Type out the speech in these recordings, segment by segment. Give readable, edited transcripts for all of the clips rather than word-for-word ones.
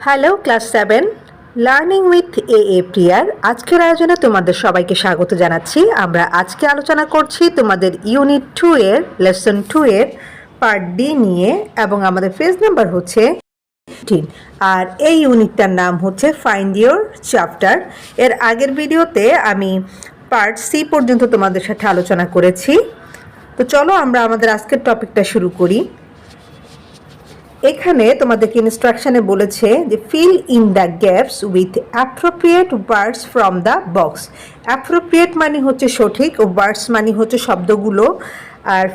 Hello class 7 learning with a প্রিয়ার আজকের আয়োজনে তোমাদের সবাইকে স্বাগত জানাচ্ছি। আমরা আজকে আলোচনা করছি তোমাদের ইউনিট 2 এর লেসন 2 এর পার্ট ডি নিয়ে এবং আমাদের পেজ নাম্বার হচ্ছে 15 আর এই ইউনিটটার নাম হচ্ছে ফাইন্ড ইওর চ্যাপ্টার। এর আগের ভিডিওতে আমি পার্ট সি পর্যন্ত তোমাদের সাথে আলোচনা করেছি। তো চলো আমরা আমাদের আজকের টপিকটা শুরু করি। এখানে তোমাদেরকে ইনস্ট্রাকশনে বলেছে যে fill in the gaps with appropriate words from the box. Appropriate মানে হচ্ছে সঠিক, ও ওয়ার্ডস মানে হচ্ছে শব্দগুলো, আর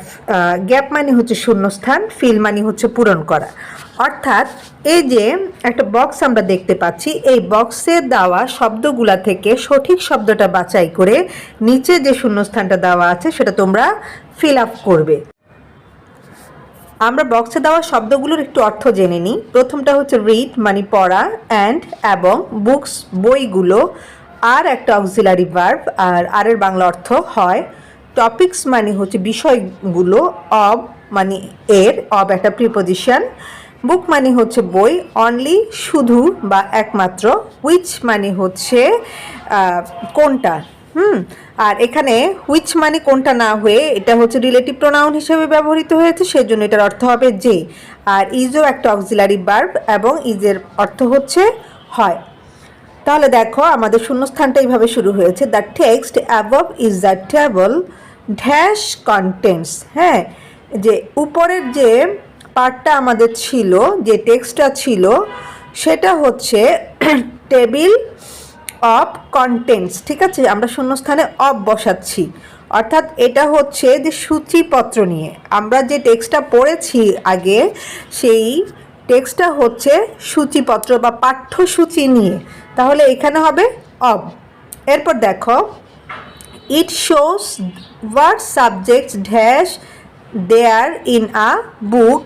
গ্যাপ মানে হচ্ছে শূন্যস্থান, ফিল মানে হচ্ছে পূরণ করা। অর্থাৎ এই যে একটা বক্স আমরা দেখতে পাচ্ছি, এই বক্সে দেওয়া শব্দগুলা থেকে সঠিক শব্দটা বাছাই করে নিচে যে শূন্যস্থানটা দেওয়া আছে সেটা তোমরা ফিল আপ করবে। আমরা বক্সে দেওয়া শব্দগুলোর একটু অর্থ জেনে নিই। প্রথমটা হচ্ছে রিড মানে পড়া, অ্যান্ড এবং বুকস বইগুলো, আর একটা অক্সিলারি ভার্ব, আর এর বাংলা অর্থ হয়। টপিকস মানে হচ্ছে বিষয়গুলো, অব মানে এর, অব একটা প্রিপোজিশন। বুক মানে হচ্ছে বই, অনলি শুধু বা একমাত্র, হুইচ মানে হচ্ছে কোনটা। আর এখানে হুইচ মানে কোনটা না হয়ে এটা হচ্ছে রিলেটিভ প্রোনাউন হিসেবে ব্যবহৃত হয়েছে, সেজন্য এটার অর্থ হবে যে। আর ইজও একটা অক্সিলারি ভার্ব এবং ইজের অর্থ হচ্ছে হয়। তাহলে দেখো আমাদের শূন্যস্থানটা এইভাবে শুরু হয়েছে, the text above is the table dash contents. হ্যাঁ, যে উপরের যে পার্টটা আমাদের ছিল, যে টেক্সটটা ছিল, সেটা হচ্ছে টেবিল অফ কন্টেন্টস। ঠিক আছে, আমরা শূন্যস্থানে অফ বসাচ্ছি, অর্থাৎ এটা হচ্ছে যে সূচিপত্র নিয়ে আমরা যে টেক্সটটা পড়েছি আগে, সেই টেক্সটটা হচ্ছে সূচিপত্র বা পাঠ্যসূচি নিয়ে, তাহলে এখানে হবে অব। এরপর দেখো, it shows what subjects dash there in a book,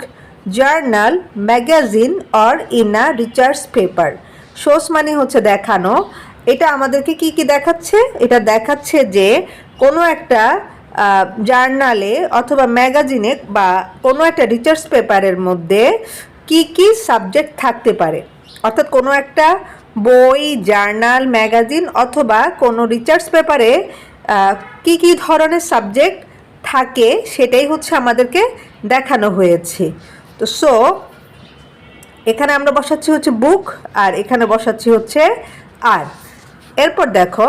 journal, magazine or in a research paper. Shows মানে হচ্ছে দেখানো। এটা আমাদেরকে কি কি দেখাচ্ছে? এটা দেখাচ্ছে যে কোনো একটা জার্নালে অথবা ম্যাগাজিনে বা কোনো একটা রিসার্চ পেপারের মধ্যে কি কি সাবজেক্ট থাকতে পারে। অর্থাৎ কোনো একটা বই, জার্নাল, ম্যাগাজিন অথবা কোনো রিসার্চ পেপারে কি কি ধরনের সাবজেক্ট থাকে সেটাই হচ্ছে আমাদেরকে দেখানো হয়েছে। তো সো এখানে আমরা বসাচ্ছি হচ্ছে বুক, আর এখানে বসাচ্ছি হচ্ছে আর। এরপর দেখো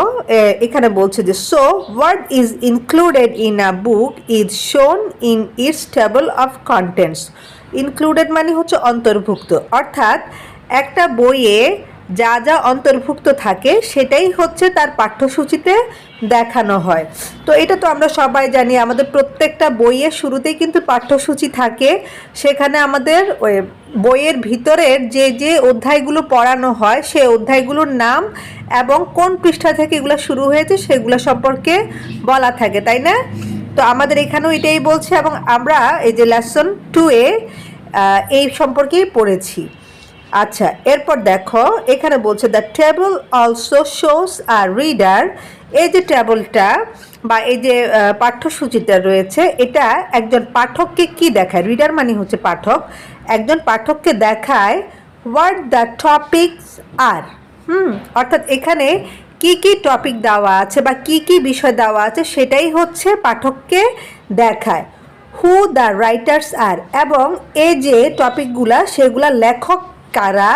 এখানে বলছে যে so what is included in a book is শোন in it's table of contents. Included মানে হচ্ছে অন্তর্ভুক্ত, অর্থাৎ একটা বইয়ে যা যা অন্তর্ভুক্ত থাকে সেটাই হচ্ছে তার পাঠ্যসূচিতে দেখানো হয়। তো এটা তো আমরা সবাই জানি, আমাদের প্রত্যেকটা বইয়ের শুরুতেই কিন্তু পাঠ্যসূচি থাকে। সেখানে আমাদের বইয়ের ভিতরের যে যে অধ্যায়গুলো পড়ানো হয় সেই অধ্যায়গুলোর নাম এবং কোন পৃষ্ঠা থেকে এগুলো শুরু হয়েছে সেগুলো সম্পর্কে বলা থাকে, তাই না? তো আমাদের এখানেও এটাই বলছে, এবং আমরা এই যে লেসন 2 এ এই সম্পর্কেই পড়েছি। আচ্ছা, এরপর দেখো এখানে বলছে the table also shows our reader. এই যে টেবলটা বা এই যে পাঠ্যসূচিটা রয়েছে, এটা একজন পাঠককে কি দেখায়? রিডার মানে হচ্ছে পাঠক। একজন পাঠককে দেখায় হোয়াট দ্য টপিকস আর। অর্থাৎ এখানে কি কি টপিক দেওয়া আছে বা কি কি বিষয় দেওয়া আছে সেটাই হচ্ছে পাঠককে দেখায়। হু দ্য রাইটার্স আর, এবং এই যে টপিকগুলা সেগুলা লেখক কারা,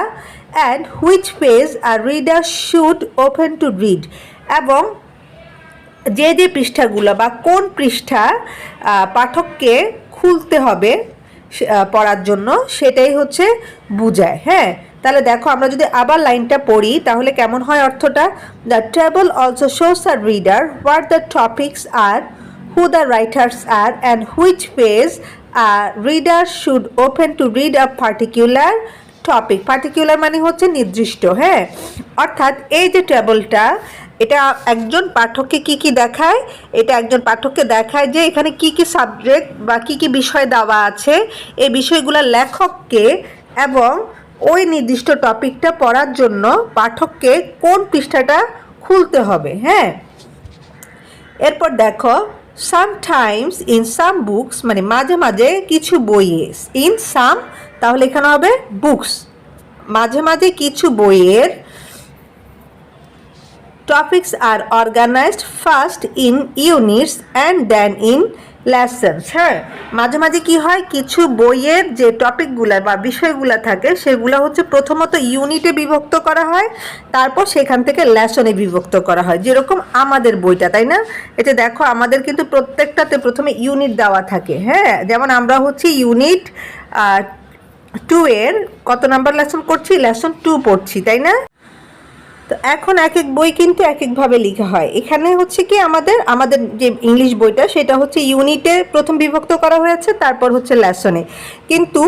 and which page our reader should open to read, এবং যে যে পৃষ্ঠাগুলো বা কোন পৃষ্ঠা পাঠককে খুলতে হবে পড়ার জন্য সেটাই হচ্ছে বুঝায়। হ্যাঁ, তাহলে দেখো আমরা যদি আবার লাইনটা পড়ি তাহলে কেমন হয় অর্থটা? The table also shows our reader what the topics are, who the writers are, and which page a reader should open to read a particular topic. Particular মানে হচ্ছে নির্দিষ্ট। হ্যাঁ, অর্থাৎ এই যে টেবলটা, এটা একজন পাঠককে কি কি দেখায়? এটা একজন পাঠককে দেখায় যে এখানে কি কি সাবজেক্ট বা কি কি বিষয় দেওয়া আছে, এই বিষয়গুলো লেখককে এবং ওই নির্দিষ্ট টপিকটা পড়ার জন্য পাঠককে কোন পৃষ্ঠাটা খুলতে হবে। হ্যাঁ, এরপর দেখো সামটাইমস ইন সাম বুকস মানে মাঝে মাঝে কিছু বইয়ে, ইন সাম তাহলে এখানে হবে বুকস। মাঝে মাঝে কিছু বইয়ের topics are organised first in units and then in lessons. হ্যাঁ, মাঝে মাঝে কি হয়, কিছু বইয়ের যে টপিকগুলো বা বিষয়গুলো থাকে সেগুলো হচ্ছে প্রথমত ইউনিটে বিভক্ত করা হয়, তারপর সেখান থেকে লেসনে বিভক্ত করা হয়, যেরকম আমাদের বইটা, তাই না? এটা দেখো, আমাদের কিন্তু প্রত্যেকটাতে প্রথমে ইউনিট দেওয়া থাকে। হ্যাঁ, যেমন আমরা হচ্ছে ইউনিট 2 এর কত নাম্বার লেসন করছি, লেসন 2 পড়ছি, তাই না? তো এখন এক এক বই কিন্তু এক একভাবে লেখা হয়। এখানে হচ্ছে কি আমাদের আমাদের যে ইংলিশ বইটা সেটা হচ্ছে ইউনিটে প্রথম বিভক্ত করা হয়েছে, তারপর হচ্ছে লেসনে। কিন্তু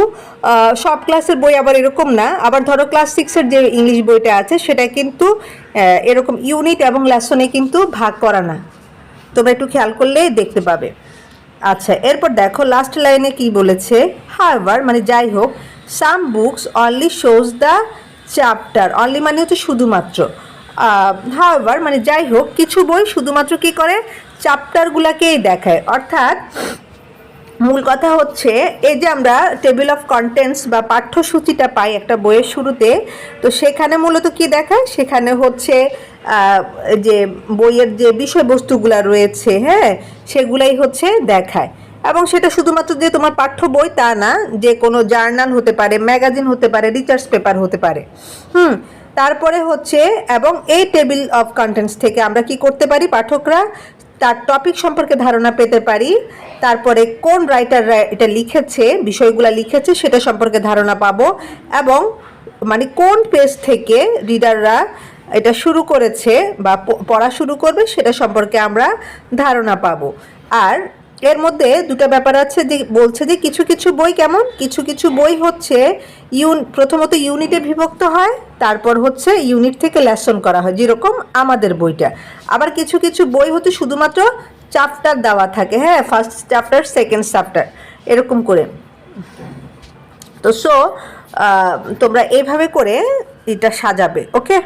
সব ক্লাসের বই আবার এরকম না। আবার ধরো ক্লাস 6-এর যে ইংলিশ বইটা আছে সেটা কিন্তু এরকম ইউনিট এবং লেসনে কিন্তু ভাগ করা না। তোমরা একটু খেয়াল করলেই দেখতে পাবে। আচ্ছা, এরপর দেখো লাস্ট লাইনে কি বলেছে, হাওয়ার মানে যাই হোক, some books only shows the chapter, only মানে হচ্ছে শুধুমাত্র, হাওয়ার মানে যাই হোক, কিছু বই শুধুমাত্র কি করে, চ্যাপ্টারগুলোকেই দেখায়। অর্থাৎ মূল কথা হচ্ছে, এই যে আমরা টেবিল অফ কন্টেন্টস বা পাঠ্যসূচিটা পাই একটা বইয়ের শুরুতে, তো সেখানে মূলত কি দেখায়, সেখানে হচ্ছে যে বইয়ের যে বিষয়বস্তুগুলো রয়েছে, হ্যাঁ, সেগুলাই হচ্ছে দেখায়। এবং সেটা শুধুমাত্র যে তোমার পাঠ্য বই তা না, যে কোনো জার্নাল হতে পারে, ম্যাগাজিন হতে পারে, রিসার্চ পেপার হতে পারে। তারপরে হচ্ছে, এবং এই টেবিল অফ কন্টেন্টস থেকে আমরা কি করতে পারি, পাঠকরা তার টপিক সম্পর্কে ধারণা পেতে পারি, তারপরে কোন রাইটাররা এটা লিখেছে, বিষয়গুলো লিখেছে সেটা সম্পর্কে ধারণা পাবো, এবং মানে কোন পেজ থেকে রিডাররা এটা শুরু করেছে বা পড়া শুরু করবে সেটা সম্পর্কে আমরা ধারণা পাবো। আর এর মধ্যে দুটো ব্যাপার আছে, যে বলছে যে কিছু কিছু বই কেমন, কিছু কিছু বই হচ্ছে প্রথমত ইউনিটে বিভক্ত হয়, তারপর হচ্ছে ইউনিট থেকে লেসন করা হয়, যেরকম আমাদের বইটা। আবার কিছু কিছু বই হচ্ছে শুধুমাত্র চ্যাপ্টার দেওয়া থাকে, হ্যাঁ, ফার্স্ট চ্যাপ্টার, সেকেন্ড চ্যাপ্টার, এরকম করে। তো তোমরা এইভাবে করে এটা সাজাবে, ওকে।